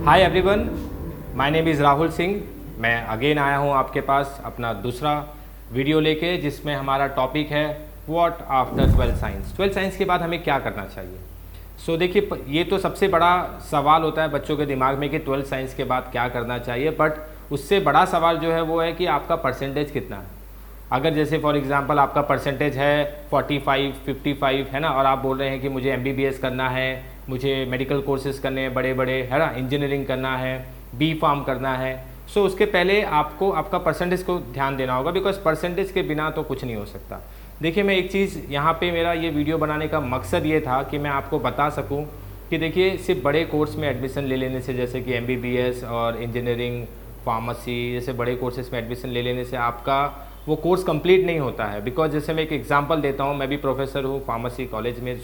Hi everyone, my name is Rahul Singh. मैं again आया हूँ आपके पास अपना दूसरा वीडियो लेके, जिसमें हमारा टॉपिक है what after 12th science. 12th science के बाद हमें क्या करना चाहिए। देखिए, ये तो सबसे बड़ा सवाल होता है बच्चों के दिमाग में कि 12th साइंस के बाद क्या करना चाहिए। बट उससे बड़ा सवाल जो है वो है कि आपका परसेंटेज कितना है। अगर जैसे फॉर एग्जांपल आपका परसेंटेज है 45, 55 है ना, और आप बोल रहे हैं कि मुझे MBBS करना है, मुझे मेडिकल कोर्सेज करने हैं बड़े बड़े, है ना, इंजीनियरिंग करना है, B फार्म करना है। उसके पहले आपको आपका परसेंटेज को ध्यान देना होगा, बिकॉज परसेंटेज के बिना तो कुछ नहीं हो सकता। देखिए, मैं एक चीज़ यहाँ पे, मेरा ये वीडियो बनाने का मकसद ये था कि मैं आपको बता सकूँ कि देखिए, सिर्फ बड़े कोर्स में एडमिशन ले लेने से, जैसे कि MBBS और इंजीनियरिंग, फार्मेसी जैसे बड़े कोर्सेज में एडमिशन ले लेने से आपका वो कोर्स कंप्लीट नहीं होता है। बिकॉज जैसे मैं एक एग्जांपल देता हूँ, मैं भी प्रोफेसर हूँ फार्मेसी कॉलेज में।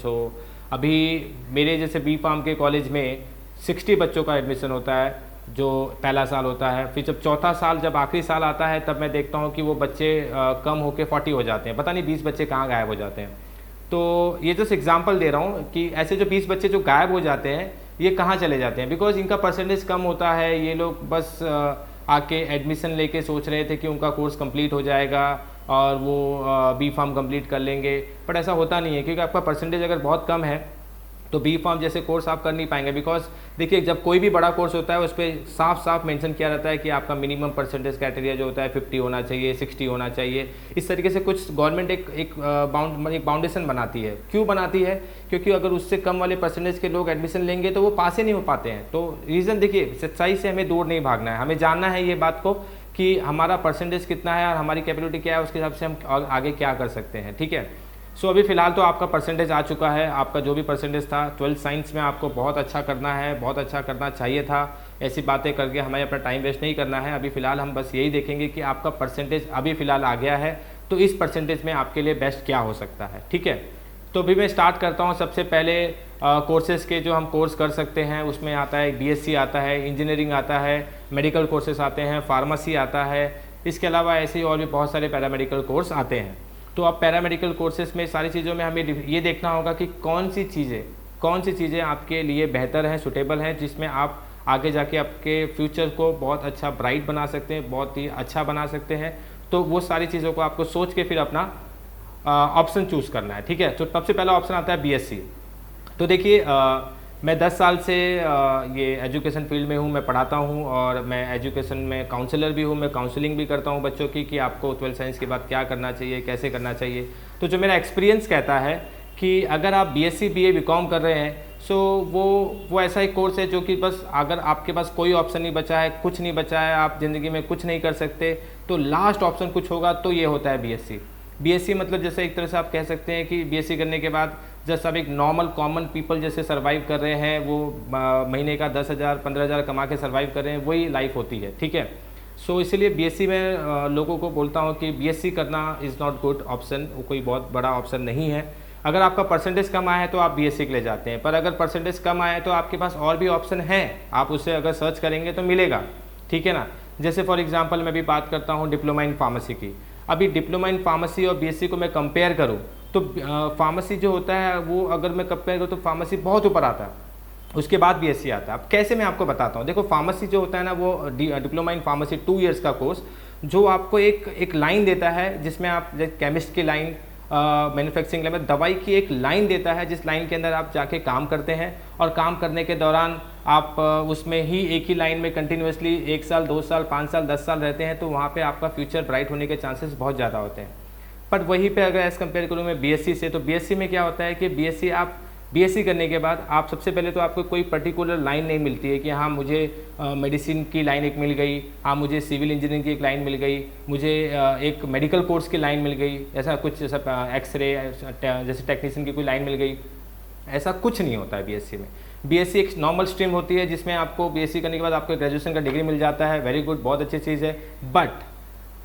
अभी मेरे जैसे B फार्म के कॉलेज में 60 बच्चों का एडमिशन होता है, जो पहला साल होता है। फिर जब चौथा साल, जब आखिरी साल आता है, तब मैं देखता हूँ कि वो बच्चे कम होकर 40 हो जाते हैं। पता नहीं 20 बच्चे कहाँ गायब हो जाते हैं। तो ये जस्ट एग्जांपल दे रहा हूँ कि ऐसे जो 20 बच्चे जो गायब हो जाते हैं, ये कहाँ चले जाते हैं। बिकॉज इनका परसेंटेज कम होता है। ये लोग बस आके एडमिशन लेके सोच रहे थे कि उनका कोर्स कंप्लीट हो जाएगा और वो B फार्म कंप्लीट कर लेंगे। बट ऐसा होता नहीं है, क्योंकि आपका परसेंटेज अगर बहुत कम है तो B फार्म जैसे कोर्स आप कर नहीं पाएंगे। बिकॉज देखिए, जब कोई भी बड़ा कोर्स होता है उस पर साफ साफ मेंशन किया रहता है कि आपका मिनिमम परसेंटेज क्राइटेरिया जो होता है 50 होना चाहिए, 60 होना चाहिए। इस तरीके से कुछ गवर्नमेंट एक बाउंडेशन बनाती है। क्यों बनाती है? क्योंकि अगर उससे कम वाले परसेंटेज के लोग एडमिशन लेंगे तो वो पास ही नहीं हो पाते हैं। तो रीज़न देखिए, सच्चाई से हमें दूर नहीं भागना है, हमें जानना है ये बात को कि हमारा परसेंटेज कितना है और हमारी कैपेबिलिटी क्या है, उसके हिसाब से हम आगे क्या कर सकते हैं। ठीक है। अभी फ़िलहाल तो आपका परसेंटेज आ चुका है। आपका जो भी परसेंटेज था 12th साइंस में, आपको बहुत अच्छा करना है, बहुत अच्छा करना चाहिए था। ऐसी बातें करके हमें अपना टाइम वेस्ट नहीं करना है। अभी फ़िलहाल हम बस यही देखेंगे कि आपका परसेंटेज अभी फ़िलहाल आ गया है, तो इस परसेंटेज में आपके लिए बेस्ट क्या हो सकता है। ठीक है। तो अभी मैं स्टार्ट करता हूँ। सबसे पहले कोर्सेज़ के जो हम कोर्स कर सकते हैं, उसमें आता है BSc आता है, इंजीनियरिंग आता है, मेडिकल कोर्सेज आते हैं, फार्मेसी आता है। इसके अलावा ऐसे ही और भी बहुत सारे पैरामेडिकल कोर्स आते हैं। तो अब पैरामेडिकल कोर्सेज में सारी चीज़ों में हमें ये देखना होगा कि कौन सी चीज़ें आपके लिए बेहतर हैं, सूटेबल हैं, जिसमें आप आगे जाके आपके फ्यूचर को बहुत अच्छा ब्राइट बना सकते हैं, बहुत ही अच्छा बना सकते हैं। तो वो सारी चीज़ों को आपको सोच के फिर अपना ऑप्शन चूज़ करना है। ठीक है। तो सबसे पहला ऑप्शन आता है BSc। तो देखिए, मैं 10 साल से ये एजुकेशन फील्ड में हूँ, मैं पढ़ाता हूँ और मैं एजुकेशन में काउंसलर भी हूँ। मैं काउंसलिंग भी करता हूँ बच्चों की कि आपको 12th साइंस के बाद क्या करना चाहिए, कैसे करना चाहिए। तो जो मेरा एक्सपीरियंस कहता है कि अगर आप BSc BA BCom कर रहे हैं, वो ऐसा एक कोर्स है जो कि बस अगर आपके पास कोई ऑप्शन नहीं बचा है, कुछ नहीं बचा है, आप ज़िंदगी में कुछ नहीं कर सकते, तो लास्ट ऑप्शन कुछ होगा तो ये होता है BSc। BSc मतलब जैसे एक तरह से आप कह सकते हैं कि BSc करने के बाद जस्ट आप एक नॉर्मल कॉमन पीपल जैसे सर्वाइव कर रहे हैं, वो महीने का 10,000 15,000 कमा के सर्वाइव कर रहे हैं, वही लाइफ होती है। ठीक है। इसीलिए BSc में लोगों को बोलता हूँ कि BSc करना इज़ नॉट गुड ऑप्शन, वो कोई बहुत बड़ा ऑप्शन नहीं है। अगर आपका परसेंटेज कम आया है तो आप BSc के लिए जाते हैं, पर अगर परसेंटेज कम आया है तो आपके पास और भी ऑप्शन है, आप उसे अगर सर्च करेंगे तो मिलेगा। ठीक है ना। जैसे फॉर एग्जांपल मैं भी बात करता हूँ डिप्लोमा इन फार्मेसी की। अभी डिप्लोमा इन फार्मेसी और BSc को मैं कंपेयर करूँ तो फार्मेसी जो होता है वो अगर मैं कंपेयर करूँ तो फार्मेसी बहुत ऊपर आता है, उसके बाद BSc आता है। अब कैसे, मैं आपको बताता हूँ। देखो, फार्मेसी जो होता है ना, वो डिप्लोमा इन फार्मेसी 2 ईयर्स का कोर्स, जो आपको एक लाइन देता है, जिसमें आप केमिस्ट की लाइन, मैन्युफैक्चरिंग लाइन में दवाई की एक लाइन देता है, जिस लाइन के अंदर आप जाके काम करते हैं और काम करने के दौरान आप उसमें ही एक ही लाइन में कंटिन्यूसली 1 साल, 2 साल, 5 साल, 10 साल रहते हैं, तो वहाँ पे आपका फ्यूचर ब्राइट होने के चांसेस बहुत ज़्यादा होते हैं। बट वहीं पे अगर एज़ कंपेयर करूँ मैं BSc से, तो BSc में क्या होता है कि BSc करने के बाद आप सबसे पहले तो आपको कोई पर्टिकुलर लाइन नहीं मिलती है कि हाँ मुझे मेडिसिन की लाइन एक मिल गई, हाँ मुझे सिविल इंजीनियरिंग की एक लाइन मिल गई, मुझे एक मेडिकल कोर्स की लाइन मिल गई, ऐसा कुछ, जैसा एक्सरे जैसे टेक्नीशियन की कोई लाइन मिल गई, ऐसा कुछ नहीं होता है BSc में। BSc एक नॉर्मल स्ट्रीम होती है, जिसमें आपको BSc करने के बाद आपको ग्रेजुएशन का डिग्री मिल जाता है। वेरी गुड, बहुत अच्छी चीज़ है। But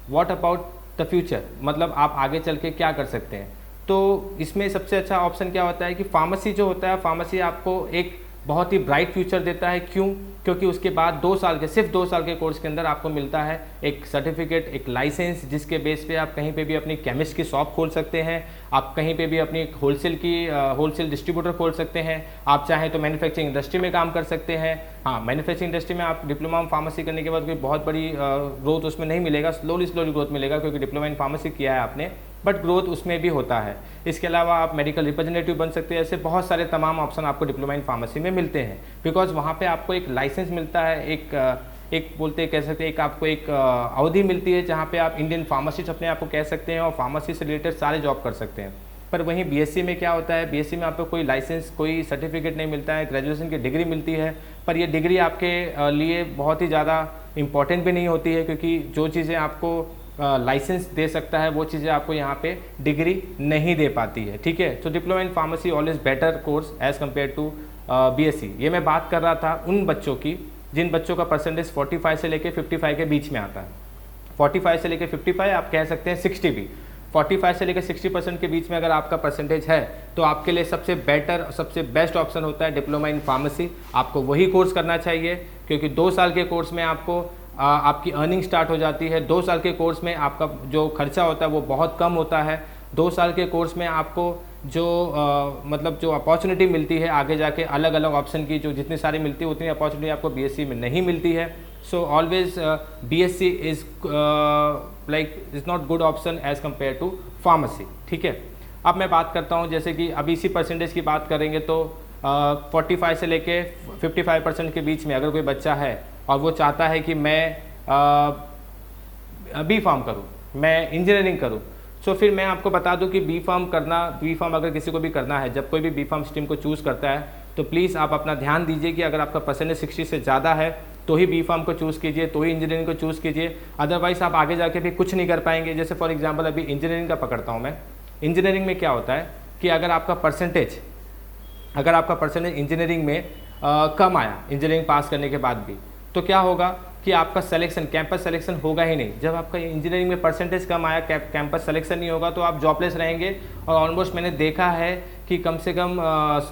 what about the future, मतलब आप आगे चल के क्या कर सकते हैं। तो इसमें सबसे अच्छा ऑप्शन क्या होता है कि फार्मेसी जो होता है, फार्मेसी आपको एक बहुत ही ब्राइट फ्यूचर देता है। क्यों? क्योंकि उसके बाद 2 साल के, सिर्फ 2 साल के कोर्स के अंदर आपको मिलता है एक सर्टिफिकेट, एक लाइसेंस, जिसके बेस पे आप कहीं पे भी अपनी केमिस्ट की शॉप खोल सकते हैं, आप कहीं पे भी अपनी होलसेल डिस्ट्रीब्यूटर खोल सकते हैं, आप चाहें तो मैन्युफैक्चरिंग इंडस्ट्री में काम कर सकते हैं। हाँ, मैन्युफैक्चरिंग इंडस्ट्री में आप डिप्लोमा इन फार्मेसी करने के बाद कोई बहुत बड़ी ग्रोथ उसमें नहीं मिलेगा, स्लोली ग्रोथ मिलेगा, क्योंकि डिप्लोमा इन फार्मेसी किया है आपने, बट ग्रोथ उसमें भी होता है। इसके अलावा आप मेडिकल रिप्रेजेंटेटिव बन सकते हैं। ऐसे बहुत सारे तमाम ऑप्शन आपको डिप्लोमा इन फार्मेसी में मिलते हैं, बिकॉज वहाँ पे आपको एक लाइसेंस मिलता है, एक बोलते कह सकते हैं, एक आपको एक अवधि मिलती है जहाँ पे आप इंडियन फार्मासिस्ट अपने आप को कह सकते हैं और फार्मेसी से रिलेटेड सारे जॉब कर सकते हैं। पर वहीं बीएससी में क्या होता है, बीएससी में आपको कोई लाइसेंस, कोई सर्टिफिकेट नहीं मिलता है, ग्रेजुएशन की डिग्री मिलती है, पर ये डिग्री आपके लिए बहुत ही ज़्यादा इंपॉर्टेंट भी नहीं होती है, क्योंकि जो चीज़ें आपको लाइसेंस दे सकता है वो चीज़ें आपको यहाँ पे डिग्री नहीं दे पाती है। ठीक है, तो diploma in pharmacy always better course as compare to BSc. ये मैं बात कर रहा था उन बच्चों की जिन बच्चों का परसेंटेज 45 से लेके 55 के बीच में आता है। 45 से लेके 55, आप कह सकते हैं 60 भी, 45 से लेकर 60% के बीच में अगर आपका परसेंटेज है तो आपके लिए सबसे बेटर, सबसे बेस्ट ऑप्शन होता है डिप्लोमा इन फार्मेसी। आपको वही कोर्स करना चाहिए, क्योंकि 2 साल के कोर्स में आपको आपकी अर्निंग स्टार्ट हो जाती है। 2 साल के कोर्स में आपका जो खर्चा होता है वो बहुत कम होता है। 2 साल के कोर्स में आपको जो मतलब जो अपॉर्चुनिटी मिलती है आगे जाके अलग अलग ऑप्शन की, जो जितनी सारी मिलती है उतनी अपॉर्चुनिटी आपको बीएससी में नहीं मिलती है। So always BSc is is not good option as compare to pharmacy. ठीक है, अब मैं बात करता हूँ, जैसे कि अभी इसी परसेंटेज की बात करेंगे तो 45 से लेके 55% के बीच में अगर कोई बच्चा है और वो चाहता है कि मैं बी फार्म करूँ, मैं इंजीनियरिंग करूँ, सो फिर मैं आपको बता दूं कि बी फार्म अगर किसी को भी करना है, जब कोई भी बी फार्म स्ट्रीम को चूज़ करता है तो प्लीज़ आप अपना ध्यान दीजिए कि अगर आपका परसेंटेज 60 से ज़्यादा है तो ही बी फार्म को चूज़ कीजिए, तो ही इंजीनियरिंग को चूज़ कीजिए, अदरवाइज़ आप आगे जाके भी कुछ नहीं कर पाएंगे। जैसे फॉर एग्जाम्पल अभी इंजीनियरिंग का पकड़ता हूँ मैं। इंजीनियरिंग में क्या होता है कि अगर आपका परसेंटेज इंजीनियरिंग में कम आया, इंजीनियरिंग पास करने के बाद भी, तो क्या होगा कि आपका सिलेक्शन, कैंपस सिलेक्शन होगा ही नहीं। जब आपका इंजीनियरिंग में परसेंटेज कम आया, कैंपस सिलेक्शन नहीं होगा तो आप जॉबलेस रहेंगे। और ऑलमोस्ट मैंने देखा है कि कम से कम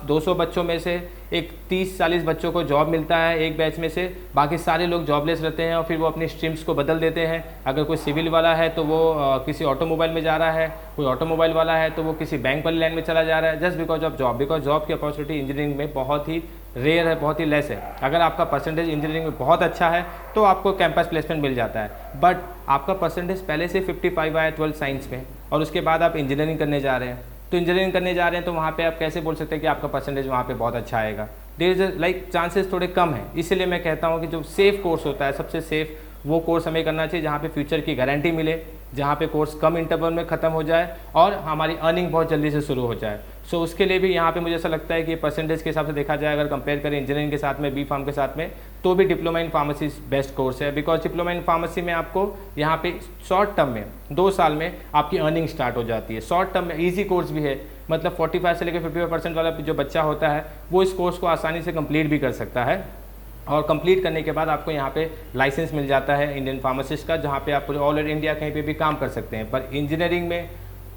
200 बच्चों में से एक 30-40 बच्चों को जॉब मिलता है एक बैच में से, बाकी सारे लोग जॉबलेस रहते हैं और फिर वो अपनी स्ट्रीम्स को बदल देते हैं। अगर कोई सिविल वाला है तो वो किसी ऑटोमोबाइल में जा रहा है, कोई ऑटोमोबाइल वाला है तो वो किसी बैंक वाली लाइन में चला जा रहा है, just because of job. Because job की अपॉर्चुनिटी इंजीनियरिंग में बहुत ही रेयर है, बहुत ही लेस है। अगर आपका परसेंटेज इंजीनियरिंग में बहुत अच्छा है तो आपको कैंपस प्लेसमेंट मिल जाता है, बट आपका परसेंटेज पहले से 55 आया 12 साइंस में और उसके बाद आप इंजीनियरिंग करने जा रहे हैं, तो इंजीनियरिंग करने जा रहे हैं तो वहाँ पे आप कैसे बोल सकते हैं कि आपका परसेंटेज वहाँ पे बहुत अच्छा आएगा? देयर इज चांसेस थोड़े कम हैं। इसलिए मैं कहता हूँ कि जो सेफ़ कोर्स होता है, सबसे सेफ़ वो कोर्स हमें करना चाहिए जहाँ पे फ्यूचर की गारंटी मिले, जहाँ पे कोर्स कम इंटरवल में ख़त्म हो जाए और हमारी अर्निंग बहुत जल्दी से शुरू हो जाए। सो उसके लिए भी यहाँ पे मुझे ऐसा लगता है कि परसेंटेज के हिसाब से देखा जाए, अगर कंपेयर करें इंजीनियरिंग के साथ में, बी फार्म के साथ में, तो भी diploma in pharmacy best course है। बिकॉज डिप्लोमा इन फार्मेसी में आपको यहाँ पे शॉर्ट टर्म में 2 साल में आपकी अर्निंग स्टार्ट हो जाती है। शॉर्ट टर्म में ईजी कोर्स भी है, मतलब 45 से लेकर 55% वाला जो बच्चा होता है वो इस कोर्स को आसानी से कंप्लीट भी कर सकता है। और कंप्लीट करने के बाद आपको यहाँ पे लाइसेंस मिल जाता है इंडियन फार्मासिस्ट का, जहाँ पे आप ऑल ओवर इंडिया कहीं पे भी काम कर सकते हैं। पर इंजीनियरिंग में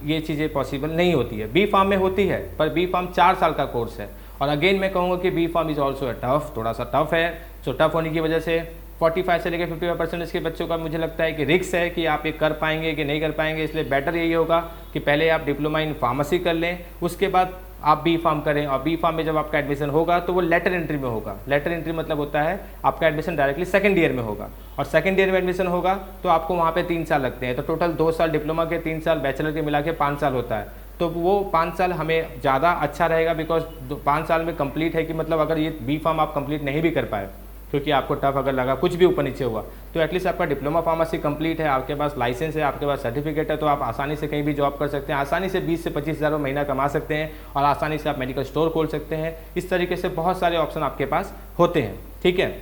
ये चीज़ें पॉसिबल नहीं होती है। बी फार्म में होती है, पर बी फार्म 4 साल का कोर्स है। और अगेन मैं कहूँगा कि B pharm is also tough, थोड़ा सा टफ है। सो टफ होने की वजह से 45 से लेकर 55% के बच्चों का मुझे लगता है कि रिस्क है कि आप ये कर पाएंगे कि नहीं कर पाएंगे। इसलिए बेटर यही होगा कि पहले आप डिप्लोमा इन फार्मेसी कर लें, उसके बाद आप बी फार्म करें। और बी फार्म में जब आपका एडमिशन होगा तो वो लेटर एंट्री में होगा। लेटर एंट्री मतलब होता है आपका एडमिशन डायरेक्टली सेकंड ईयर में होगा, और सेकंड ईयर में एडमिशन होगा तो आपको वहाँ पे 3 साल लगते हैं। तो टोटल 2 साल डिप्लोमा के, 3 साल बैचलर के मिला के 5 साल होता है। तो वो 5 साल हमें ज़्यादा अच्छा रहेगा, बिकॉज 5 साल में कंप्लीट है कि मतलब अगर ये बी फार्म आप कंप्लीट नहीं भी कर पाए क्योंकि आपको टफ अगर लगा, कुछ भी ऊपर नीचे हुआ, तो एटलीस्ट आपका डिप्लोमा फार्मेसी कंप्लीट है, आपके पास लाइसेंस है, आपके पास सर्टिफिकेट है, तो आप आसानी से कहीं भी जॉब कर सकते हैं। आसानी से 20 से 25 हज़ार महीना कमा सकते हैं और आसानी से आप मेडिकल स्टोर खोल सकते हैं। इस तरीके से बहुत सारे ऑप्शन आपके पास होते हैं। ठीक है,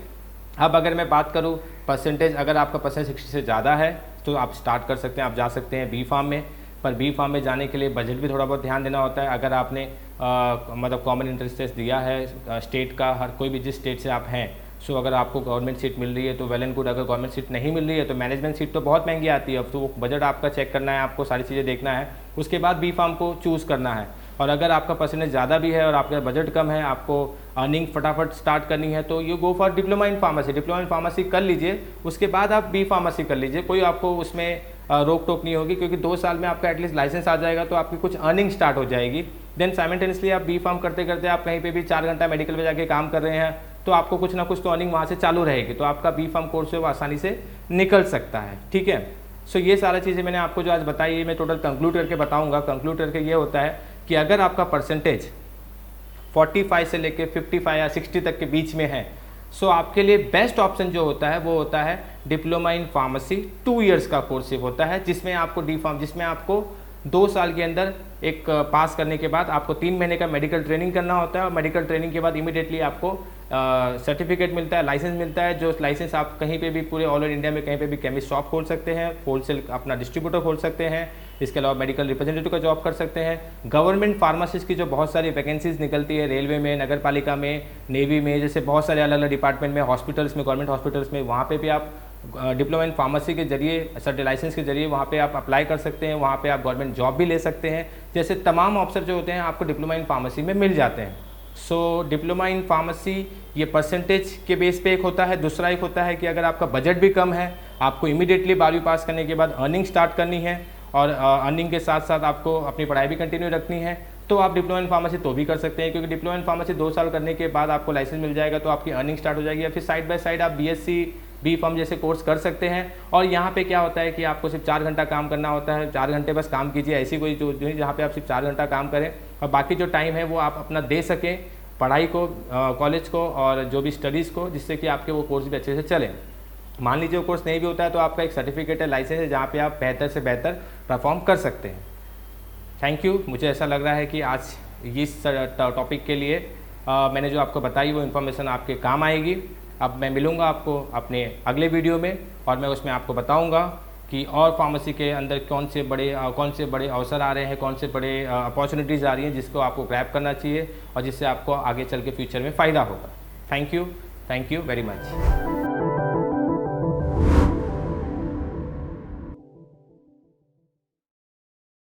अब अगर मैं बात करूँ परसेंटेज, अगर आपका परसेंटेज 60 से ज़्यादा है तो आप स्टार्ट कर सकते हैं, आप जा सकते हैं बी फार्म में। पर बी फार्म में जाने के लिए बजट भी थोड़ा बहुत ध्यान देना होता है। अगर आपने मतलब कॉमन एंट्रेंस टेस्ट दिया है स्टेट का, हर कोई भी जिस स्टेट से आप हैं, सो अगर आपको गवर्नमेंट सीट मिल रही है तो वेल एंड गुड। अगर गवर्नमेंट सीट नहीं मिल रही है तो मैनेजमेंट सीट तो बहुत महंगी आती है। अब तो वो बजट आपका चेक करना है, आपको सारी चीज़ें देखना है, उसके बाद बी फार्म को चूज़ करना है। और अगर आपका परसेंटेज ज़्यादा भी है और आपका बजट कम है, आपको अर्निंग फटाफट स्टार्ट करनी है, तो you go for diploma in pharmacy. Diploma in pharmacy कर लीजिए, उसके बाद आप बी फार्मेसी कर लीजिए, कोई आपको उसमें रोक टोक नहीं होगी, क्योंकि 2 साल में आपका एटलीस्ट लाइसेंस आ जाएगा तो आपकी कुछ अर्निंग स्टार्ट हो जाएगी। देन साइमल्टेनियसली आप बी फार्म करते करते आप कहीं पे भी 4 घंटा मेडिकल में जाके काम कर रहे हैं तो आपको कुछ ना कुछ तो अर्निंग वहाँ से चालू रहेगी, तो आपका बी फार्म कोर्स है वो आसानी से निकल सकता है। ठीक है, सो ये सारा चीज़ें मैंने आपको जो आज बताई है मैं टोटल कंक्लूड करके बताऊँगा। कंक्लूड करके ये होता है कि अगर आपका परसेंटेज 45 से लेके 55 या 60 तक के बीच में है, सो आपके लिए बेस्ट ऑप्शन जो होता है वो होता है डिप्लोमा इन फार्मेसी। 2 इयर्स का कोर्स होता है जिसमें आपको जिसमें आपको 2 साल के अंदर एक पास करने के बाद आपको 3 महीने का मेडिकल ट्रेनिंग करना होता है, और मेडिकल ट्रेनिंग के बाद इमीडिएटली आपको सर्टिफिकेट मिलता है, लाइसेंस मिलता है, जो लाइसेंस आप कहीं पे भी पूरे ऑल ओवर इंडिया में कहीं पे भी केमिस्ट शॉप खोल सकते हैं, होलसेल अपना डिस्ट्रीब्यूटर खोल सकते हैं, इसके अलावा मेडिकल रिप्रेजेंटेटिव का जॉब कर सकते हैं। गवर्नमेंट फार्मासिस्ट की जो बहुत सारी वैकेंसीज निकलती है रेलवे में, नगर पालिका में, नेवी में, जैसे बहुत सारे अलग अलग डिपार्टमेंट में, हॉस्पिटल्स में, गवर्नमेंट हॉस्पिटल्स में, वहाँ पे भी आप डिप्लोमा इन फार्मेसी के जरिए, सर्टिफिकेट लाइसेंस के जरिए वहाँ पे आप अप्लाई कर सकते हैं, वहाँ पे आप गवर्नमेंट जॉब भी ले सकते हैं। जैसे तमाम ऑप्शन जो होते हैं आपको डिप्लोमा इन फार्मेसी में मिल जाते हैं। सो डिप्लोमा इन फार्मेसी ये परसेंटेज के बेस पे एक होता है। दूसरा एक होता है कि अगर आपका बजट भी कम है, आपको इमीडिएटली 12वीं पास करने के बाद अर्निंग स्टार्ट करनी है और अर्निंग के साथ साथ आपको अपनी पढ़ाई भी कंटिन्यू रखनी है, तो आप डिप्लोमा इन फार्मेसी तो भी कर सकते हैं, क्योंकि डिप्लोमा इन फार्मेसी 2 साल करने के बाद आपको लाइसेंस मिल जाएगा तो आपकी अर्निंग स्टार्ट हो जाएगी। या फिर साइड बाय साइड आप बीएससी बी फार्म जैसे कोर्स कर सकते हैं। और यहाँ पे क्या होता है कि आपको सिर्फ 4 घंटा काम करना होता है, 4 घंटे बस काम कीजिए, ऐसी कोई जो जहाँ पे आप सिर्फ 4 घंटा काम करें और बाकी जो टाइम है वो आप अपना दे सकें पढ़ाई को, कॉलेज को और जो भी स्टडीज़ को, जिससे कि आपके वो कोर्स भी अच्छे से चलें। मान लीजिए वो कोर्स नहीं भी होता है तो आपका एक सर्टिफिकेट है, लाइसेंस है, जहाँ पे आप बेहतर से बेहतर परफॉर्म कर सकते हैं। Thank you. मुझे ऐसा लग रहा है कि आज इस टॉपिक के लिए मैंने जो आपको बताई वो इन्फॉर्मेशन आपके काम आएगी। अब मैं मिलूँगा आपको अपने अगले वीडियो में और मैं उसमें आपको बताऊँगा कि और फार्मेसी के अंदर कौन से बड़े अवसर आ रहे हैं, कौन से बड़े अपॉर्चुनिटीज़ आ रही हैं जिसको आपको ग्रैब करना चाहिए और जिससे आपको आगे चल के फ्यूचर में फ़ायदा होगा। Thank you very much.